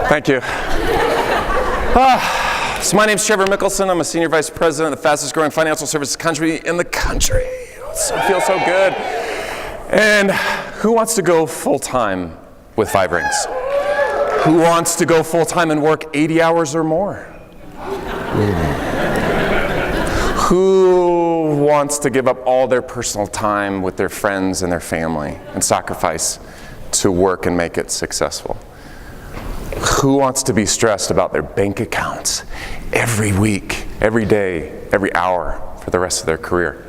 Thank you. So my name's Trevor Mickelson. I'm a Senior Vice President of the fastest growing financial services country in the country. It feels so good. And who wants to go full-time with 5 rings? Who wants to go full-time and work 80 hours or more? Who wants to give up all their personal time with their friends and their family and sacrifice to work and make it successful? Who wants to be stressed about their bank accounts every week, every day, every hour for the rest of their career?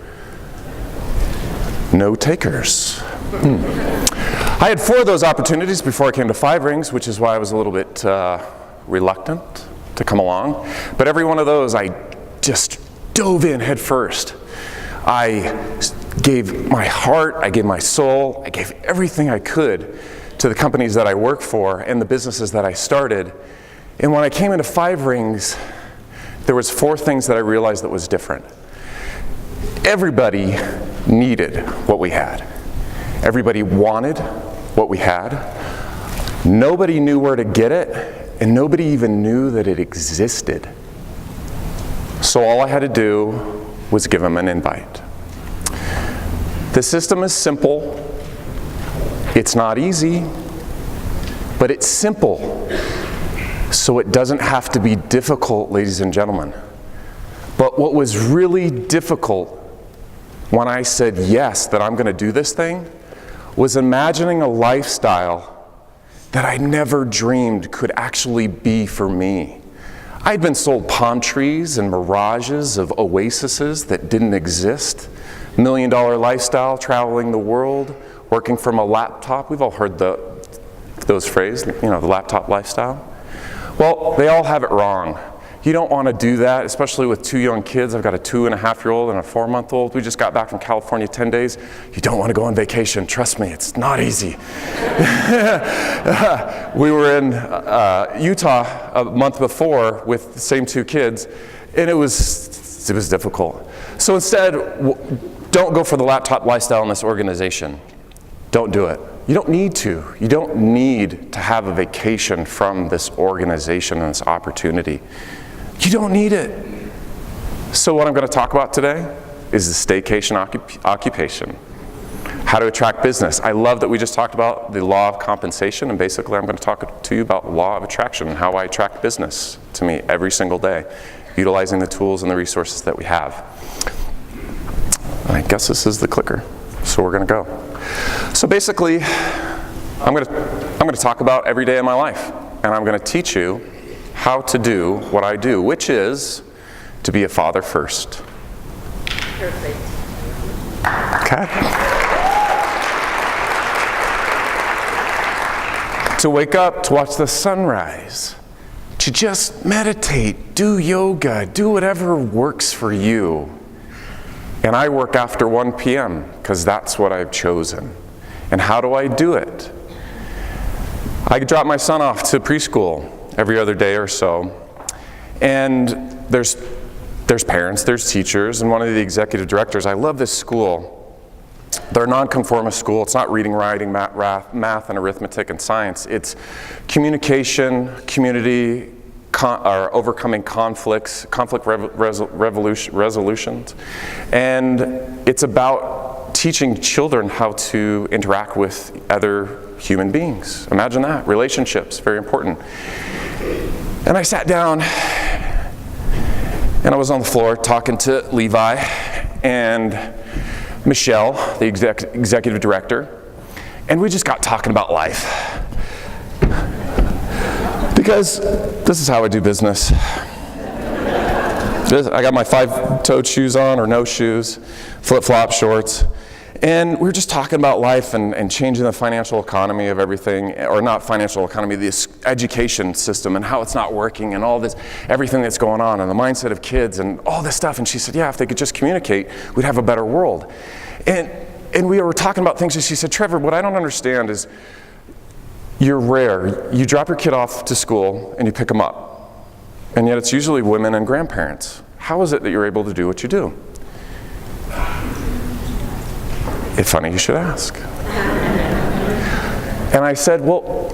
No takers. I had 4 of those opportunities before I came to 5 rings, which is why I was a little bit reluctant to come along. But every one of those, I just dove in head first. I gave my heart, I gave my soul, I gave everything I could to the companies that I work for and the businesses that I started. And when I came into 5 rings, there was 4 things that I realized that was different. Everybody needed what we had. Everybody wanted what we had. Nobody knew where to get it, and nobody even knew that it existed. So all I had to do was give them an invite. The system is simple. It's not easy, but it's simple. So it doesn't have to be difficult, ladies and gentlemen. But what was really difficult when I said yes, that I'm going to do this thing, was imagining a lifestyle that I never dreamed could actually be for me. I'd been sold palm trees and mirages of oases that didn't exist, $1 million lifestyle, traveling the world, working from a laptop. We've all heard those phrases, the laptop lifestyle. Well, they all have it wrong. You don't want to do that, especially with 2 young kids. I've got a 2.5-year-old and a 4-month-old. We just got back from California 10 days. You don't want to go on vacation. Trust me, it's not easy. We were in Utah a month before with the same 2 kids, and it was difficult. So instead, don't go for the laptop lifestyle in this organization. Don't do it. You don't need to. You don't need to have a vacation from this organization and this opportunity. You don't need it. So what I'm going to talk about today is the staycation occupation. How to attract business. I love that we just talked about the law of compensation, and basically I'm going to talk to you about the law of attraction and how I attract business to me every single day, utilizing the tools and the resources that we have. I guess this is the clicker, so we're going to go. So basically, I'm going to talk about every day of my life, and I'm going to teach you how to do what I do, which is to be a father first. Perfect. Okay. To wake up, to watch the sunrise, to just meditate, do yoga, do whatever works for you. And I work after 1 p.m. because that's what I've chosen. And how do I do it? I drop my son off to preschool every other day or so. And there's parents, there's teachers, and one of the executive directors. I love this school. They're a nonconformist school. It's not reading, writing, math, and arithmetic and science. It's communication, community, or overcoming conflicts, conflict resolutions. And it's about teaching children how to interact with other human beings. Imagine that. Relationships, very important. And I sat down and I was on the floor talking to Levi and Michelle, the executive director, and we just got talking about life. Because this is how I do business. I got my 5-toed shoes on, or no shoes, flip-flop shorts. And we were just talking about life and changing the financial economy of everything, or not financial economy, this education system and how it's not working and all this, everything that's going on and the mindset of kids and all this stuff. And she said, yeah, if they could just communicate, we'd have a better world. And we were talking about things, and she said, Trevor, what I don't understand is you're rare. You drop your kid off to school and you pick them up. And yet it's usually women and grandparents. How is it that you're able to do what you do? It's funny you should ask. And I said, well,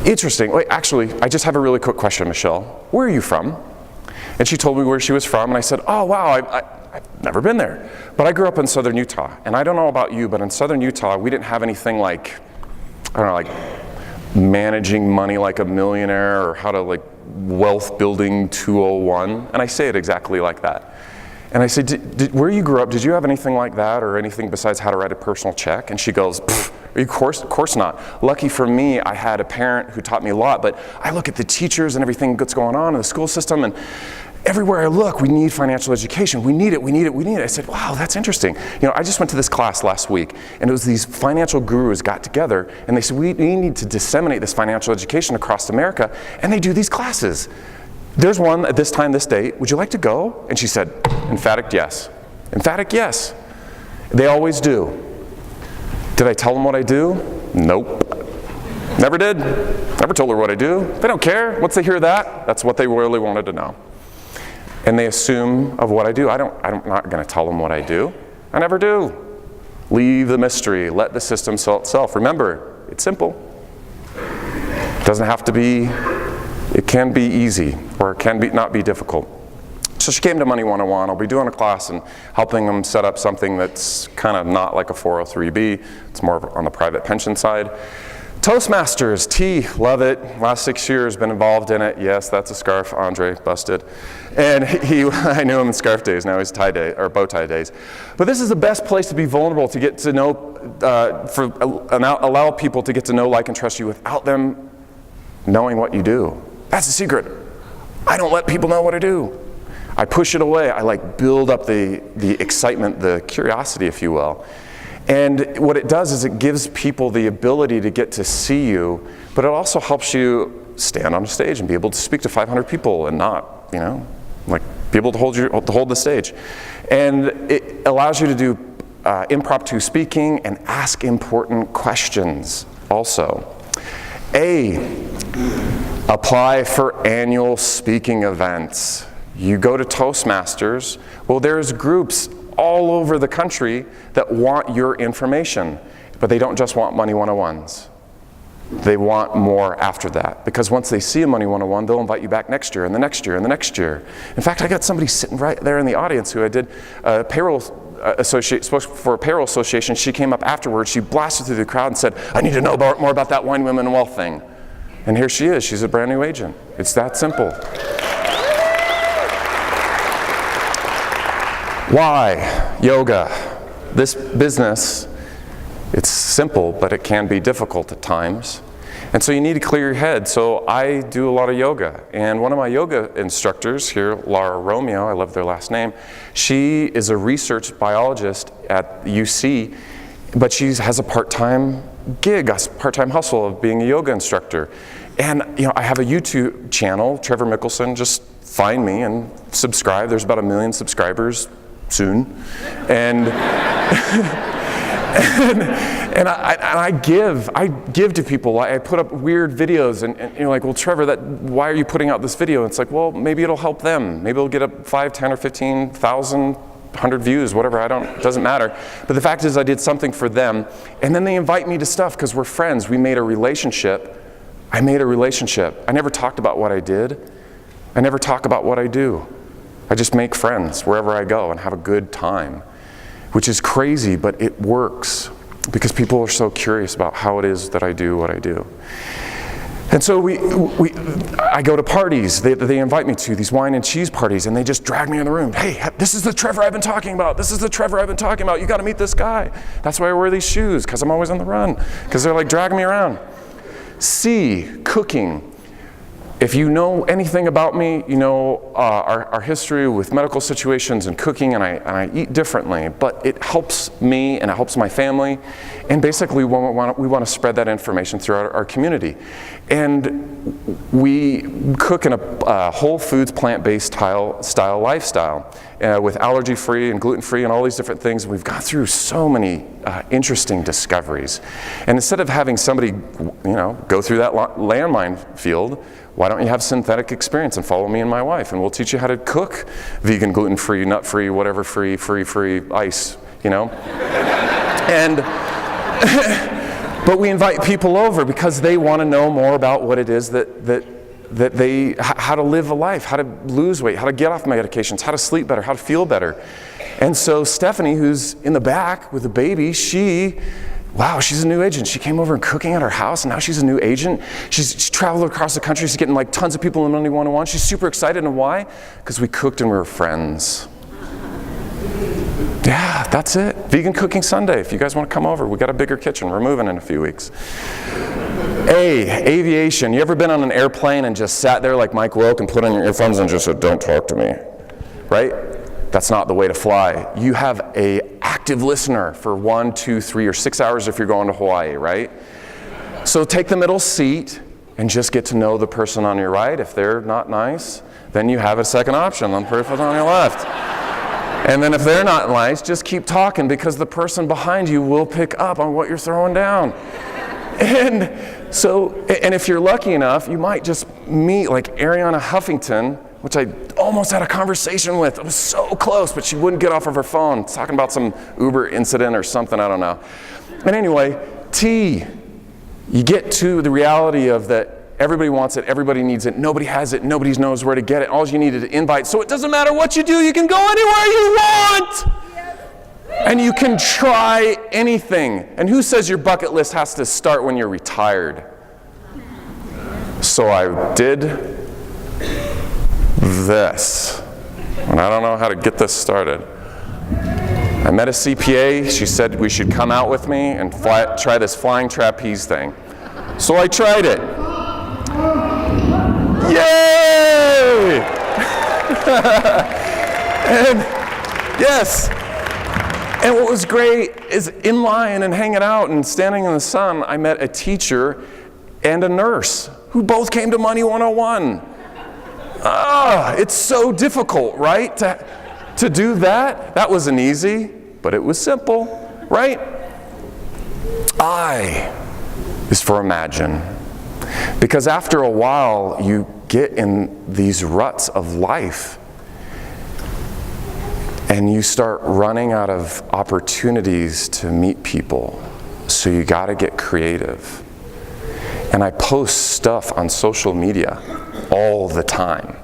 Interesting. Wait, actually, I just have a really quick question, Michelle. Where are you from? And she told me where she was from, and I said, oh, wow, I've never been there. But I grew up in southern Utah, and I don't know about you, but in southern Utah, we didn't have anything like, I don't know, like managing money like a millionaire, or how to like wealth building 201. And I say it exactly like that. And I said, where you grew up, did you have anything like that, or anything besides how to write a personal check? And she goes, of course not. Lucky for me, I had a parent who taught me a lot, but I look at the teachers and everything that's going on in the school system, and everywhere I look, we need financial education. We need it, we need it, we need it. I said, wow, that's interesting. You know, I just went to this class last week, and it was these financial gurus got together, and they said, we need to disseminate this financial education across America, and they do these classes. There's one at this time, this date. Would you like to go? And she said, emphatic yes. Emphatic yes. They always do. Did I tell them what I do? Nope. Never did. Never told her what I do. They don't care. Once they hear that, that's what they really wanted to know. And they assume of what I do. I'm not going to tell them what I do. I never do. Leave the mystery. Let the system sell itself. Remember, it's simple. It doesn't have to be. It can be easy, or it can not be difficult. So she came to Money 101. I'll be doing a class and helping them set up something that's kind of not like a 403B. It's more on the private pension side. Toastmasters, T, love it. Last 6 years, been involved in it. Yes, that's a scarf, Andre, busted. And I knew him in scarf days, now he's tie day, or bow tie days. But this is the best place to be vulnerable, to get to know, allow people to get to know, like, and trust you without them knowing what you do. That's the secret. I don't let people know what I do. I push it away. I like build up the excitement, the curiosity, if you will. And what it does is it gives people the ability to get to see you, but it also helps you stand on a stage and be able to speak to 500 people and not, you know, like be able to hold the stage. And it allows you to do impromptu speaking and ask important questions also. Apply for annual speaking events. You go to Toastmasters, well, there's groups all over the country that want your information, but they don't just want Money 101s. They want more after that, because once they see a Money 101, they'll invite you back next year and the next year and the next year. In fact, I got somebody sitting right there in the audience who I did spoke for a payroll association. She came up afterwards, she blasted through the crowd and said, I need to know more about that wine, women, and wealth thing. And here she is, she's a brand new agent. It's that simple. Why? Yoga. This business, it's simple, but it can be difficult at times. And so you need to clear your head. So I do a lot of yoga. And one of my yoga instructors here, Laura Romeo, I love their last name, she is a research biologist at UC, but she has a part-time gig, a part-time hustle of being a yoga instructor. And you know, I have a YouTube channel, Trevor Mickelson, just find me and subscribe. There's about 1 million subscribers soon. And and I give to people. I put up weird videos, and you're like, well, Trevor, why are you putting out this video? And it's like, well, maybe it'll help them. Maybe it'll get up 5, 10, or 15,000, 100 views, whatever. It doesn't matter. But the fact is, I did something for them, and then they invite me to stuff because we're friends. We made a relationship. I made a relationship. I never talked about what I did. I never talk about what I do. I just make friends wherever I go and have a good time, which is crazy, but it works because people are so curious about how it is that I do what I do. And so I go to parties. They invite me to these wine and cheese parties, and they just drag me in the room. Hey, this is the Trevor I've been talking about. This is the Trevor I've been talking about. You got to meet this guy. That's why I wear these shoes, because I'm always on the run, because they're like dragging me around. C, cooking. If you know anything about me, you know our history with medical situations and cooking, and I eat differently, but it helps me and it helps my family, and basically we want to spread that information throughout our community. And we cook in a whole foods, plant-based style lifestyle with allergy-free and gluten-free and all these different things. We've gone through so many interesting discoveries. And instead of having somebody go through that landmine field, why don't you have synthetic experience and follow me and my wife, and we'll teach you how to cook vegan, gluten-free, nut-free, whatever free ice, you know? And But we invite people over because they want to know more about what it is how to live a life, how to lose weight, how to get off medications, how to sleep better, how to feel better. And so Stephanie, who's in the back with the baby, she's a new agent. She came over and cooking at our house, and now she's a new agent. She's traveled across the country. She's getting like tons of people in Monday one-on-one. She's super excited, and why? Because we cooked and we were friends. Yeah, that's it. Vegan Cooking Sunday. If you guys want to come over, we got a bigger kitchen. We're moving in a few weeks. Aviation. You ever been on an airplane and just sat there like Mike Wilk and put on your earphones and just said, "Don't talk to me," right? That's not the way to fly. You have an active listener for 1, 2, 3, or 6 hours if you're going to Hawaii, right? So take the middle seat and just get to know the person on your right. If they're not nice, then you have a second option, the person on your left. And then if they're not nice, just keep talking, because the person behind you will pick up on what you're throwing down. And if you're lucky enough, you might just meet like Ariana Huffington, which I almost had a conversation with. It was so close, but she wouldn't get off of her phone, talking about some Uber incident or something, I don't know. And anyway, T, you get to the reality of that everybody wants it, everybody needs it, nobody has it, nobody knows where to get it. All you need is an invite. So it doesn't matter what you do, you can go anywhere you want. And you can try anything. And who says your bucket list has to start when you're retired? So I did this. And I don't know how to get this started. I met a CPA. She said we should come out with me and try this flying trapeze thing. So I tried it. Yay! And yes. And what was great is in line and hanging out and standing in the sun, I met a teacher and a nurse who both came to Money 101. It's so difficult, right? To do that. That wasn't easy, but it was simple, right? I is for imagine. Because after a while, you get in these ruts of life and you start running out of opportunities to meet people. So you got to get creative. And I post stuff on social media all the time.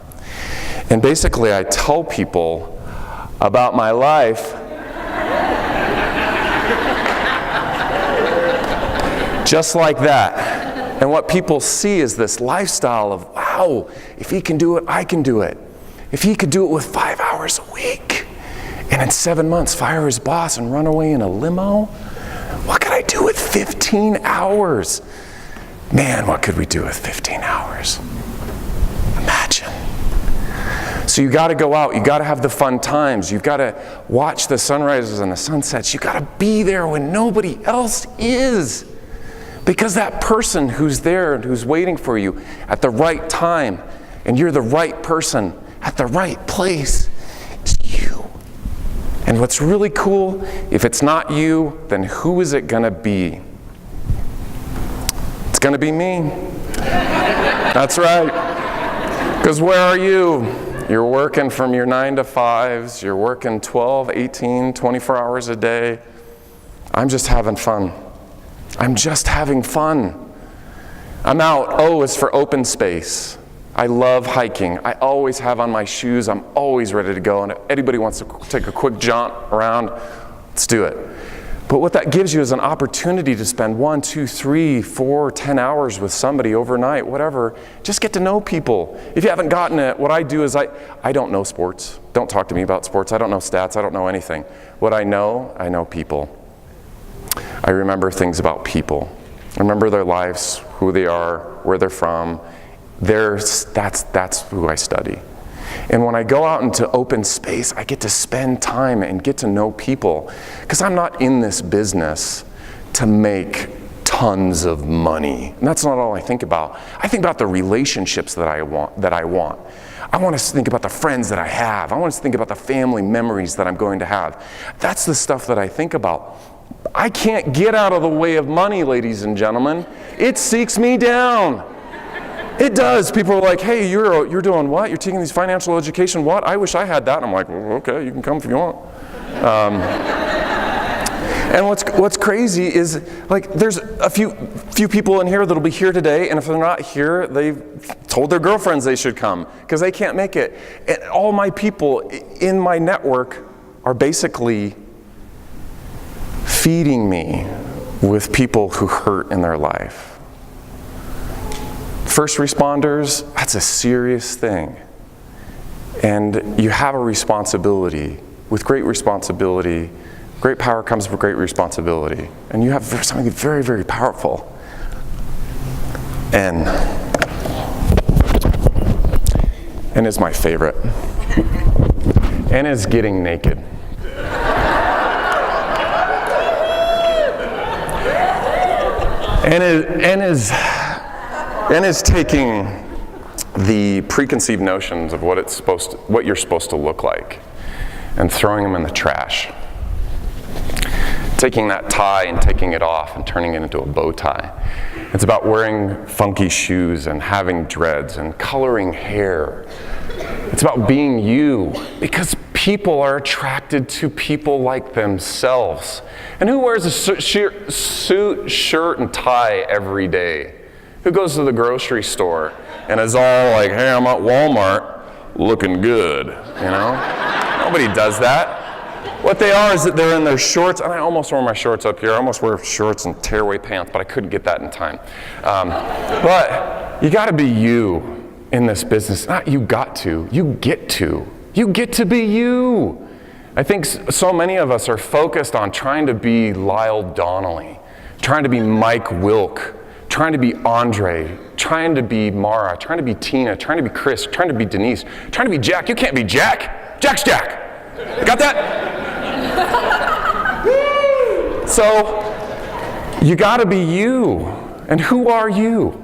And basically I tell people about my life just like that. And what people see is this lifestyle of, wow, if he can do it, I can do it. If he could do it with 5 hours a week, and in 7 months fire his boss and run away in a limo, what could I do with 15 hours? Man, what could we do with 15 hours? Imagine. So you got to go out. You got to have the fun times. You've got to watch the sunrises and the sunsets. You got to be there when nobody else is. Because that person who's there and who's waiting for you at the right time, and you're the right person at the right place, is you. And what's really cool, if it's not you, then who is it going to be? It's going to be me. That's right. Because where are you? You're working from your 9 to 5s. You're working 12, 18, 24 hours a day. I'm just having fun. I'm just having fun. I'm out. O is for open space. I love hiking. I always have on my shoes. I'm always ready to go. And if anybody wants to take a quick jaunt around, let's do it. But what that gives you is an opportunity to spend 1, 2, 3, 4, 10 hours with somebody overnight, whatever. Just get to know people. If you haven't gotten it, what I do is I don't know sports. Don't talk to me about sports. I don't know stats. I don't know anything. What I know people. I remember things about people. I remember their lives, who they are, where they're from. That's who I study. And when I go out into open space, I get to spend time and get to know people. Because I'm not in this business to make tons of money. And that's not all I think about. I think about the relationships that I want. I want to think about the friends that I have. I want to think about the family memories that I'm going to have. That's the stuff that I think about. I can't get out of the way of money, ladies and gentlemen. It seeks me down. It does. People are like, hey, you're doing what? You're taking these financial education, what? I wish I had that. And I'm like, well, okay, you can come if you want. And what's crazy is, like, there's a few people in here that'll be here today, and if they're not here, they've told their girlfriends they should come because they can't make it. And all my people in my network are basically feeding me with people who hurt in their life. First responders, that's a serious thing. And you have a responsibility. With great responsibility, great power comes with great responsibility. And you have something very, very powerful. N is my favorite. N is getting naked. N is taking the preconceived notions of what you're supposed to look like and throwing them in the trash. Taking that tie and taking it off and turning it into a bow tie. It's about wearing funky shoes and having dreads and coloring hair. It's about being you, because people are attracted to people like themselves. And who wears a suit, shirt, and tie every day? Who goes to the grocery store and is all like, hey, I'm at Walmart looking good, you know? Nobody does that. What they are is that they're in their shorts, and I almost wore my shorts up here. I almost wear shorts and tearaway pants, but I couldn't get that in time. But you gotta be you in this business. Not you got to, you get to. You get to be you. I think so many of us are focused on trying to be Lyle Donnelly, trying to be Mike Wilk, trying to be Andre, trying to be Mara, trying to be Tina, trying to be Chris, trying to be Denise, trying to be Jack. You can't be Jack. Jack's Jack. Got that? So, you gotta be you. And who are you?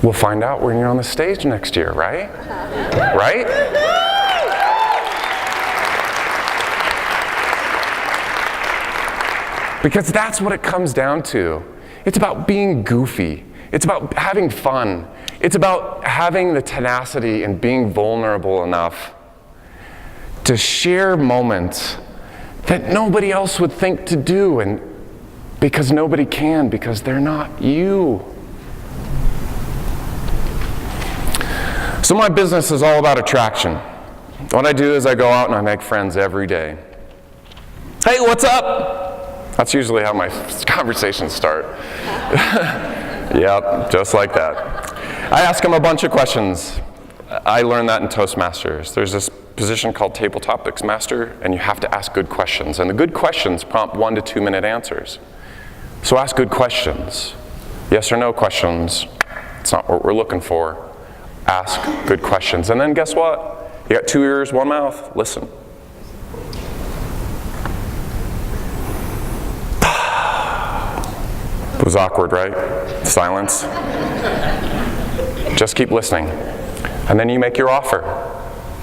We'll find out when you're on the stage next year, right? Right? Because that's what it comes down to. It's about being goofy. It's about having fun. It's about having the tenacity and being vulnerable enough to share moments that nobody else would think to do, and because nobody can, because they're not you. So my business is all about attraction. What I do is I go out and I make friends every day. Hey, what's up? That's usually how my conversations start. Yep, just like that. I ask them a bunch of questions. I learned that in Toastmasters. There's this position called Table Topics Master, and you have to ask good questions. And the good questions prompt 1 to 2 minute answers. So ask good questions. Yes or no questions. It's not what we're looking for. Ask good questions. And then guess what? You got 2 ears, 1 mouth. Listen. It was awkward, right? Silence. Just keep listening. And then you make your offer.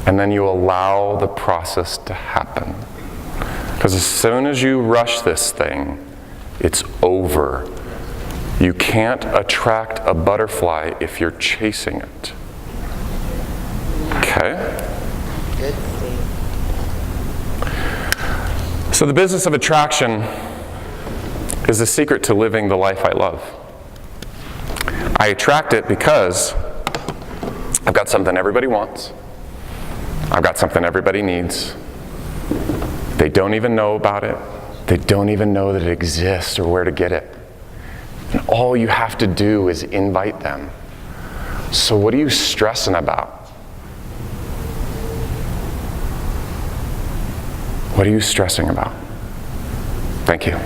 And then you allow the process to happen. Because as soon as you rush this thing, it's over. You can't attract a butterfly if you're chasing it. Okay? Good, Steve. So the business of attraction is the secret to living the life I love. I attract it because I've got something everybody wants. I've got something everybody needs. They don't even know about it. They don't even know that it exists or where to get it. And all you have to do is invite them. So what are you stressing about? What are you stressing about? Thank you.